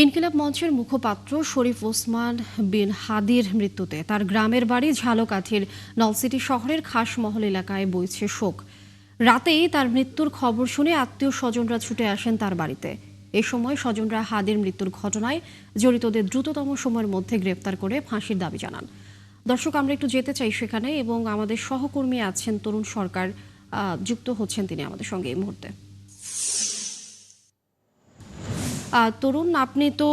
ইনকিলাব মঞ্চের মুখপাত্র শরীফ ওসমান বিন হাদির মৃত্যুতে তার গ্রামের বাড়ি ঝালকাঠির নলসিটি শহরের খাসমহল এলাকায় বইছে শোক। রাতেই তার মৃত্যুর খবর শুনে আত্মীয় স্বজনরা ছুটে আসেন তার বাড়িতে। এ সময় স্বজনরা হাদির মৃত্যুর ঘটনায় জড়িতদের দ্রুততম সময়ের মধ্যে গ্রেফতার করে ফাঁসির দাবি জানান। দর্শক, আমরা একটু যেতে চাই সেখানে এবং আমাদের সহকর্মী আছেন তরুণ সরকার, যুক্ত হচ্ছেন তিনি আমাদের সঙ্গে এই মুহূর্তে। তরুণ, আপনি তো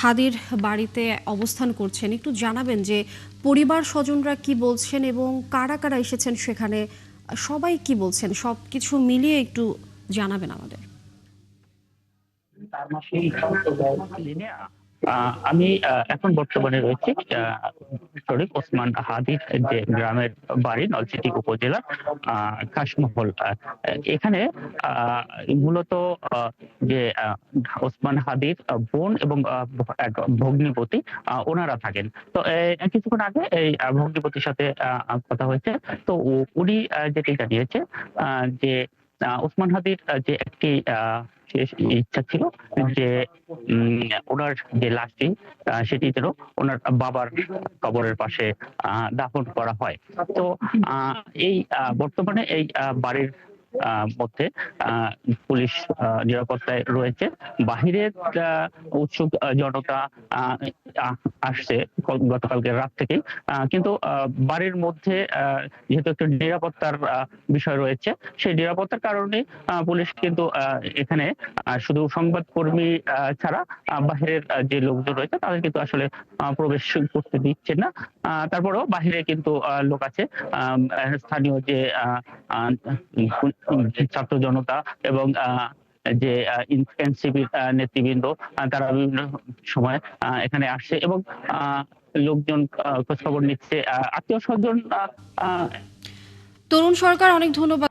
হাদির বাড়িতে অবস্থান করছেন, একটু জানাবেন যে পরিবার স্বজনরা কি বলছেন এবং কারা কারা এসেছেন সেখানে, সবাই কি বলছেন, সবকিছু মিলিয়ে একটু জানাবেন আমাদের। লিনে আমি এখন বর্তমানে রয়েছি শরীফ ওসমান হাদির যে গ্রামের বাড়ি নলছিটি উপজেলা খাসমহল। এখানে মূলত যে ওসমান হাদির বোন এবং এক ভগ্নিপতি ওনারা থাকেন। তো কিছুক্ষণ আগে এই ভগ্নিপতির সাথে কথা হয়েছে। তো উনি যেটি জানিয়েছে যে ওসমান হাদির যে একটি শেষ ইচ্ছা ছিল যে ওনার যে লাশটি সেটি যেন ওনার বাবার কবরের পাশে দাফন করা হয়। তো এই বর্তমানে এই বাড়ির মধ্যে পুলিশ নিরাপত্তায় রয়েছে। বাহিরের উৎসুক জনতা আসছে গতকালকে রাত থেকেই, কিন্তু বাড়ির মধ্যে যেহেতু একটা নিরাপত্তার বিষয় রয়েছে, সেই নিরাপত্তার কারণে পুলিশ কিন্তু এখানে শুধু সংবাদকর্মী ছাড়া বাহিরের যে লোকজন রয়েছে তাদের কিন্তু আসলে প্রবেশ করতে দিচ্ছে না। তারপরেও বাহিরে কিন্তু লোক আছে। স্থানীয় যে ছাত্র জনতা এবং যে এনসিপির নেতৃবৃন্দ, তারা বিভিন্ন সময় এখানে আসছে এবং লোকজন খোঁজ খবর নিচ্ছে, আত্মীয় স্বজন। তরুণ সরকার, অনেক ধন্যবাদ।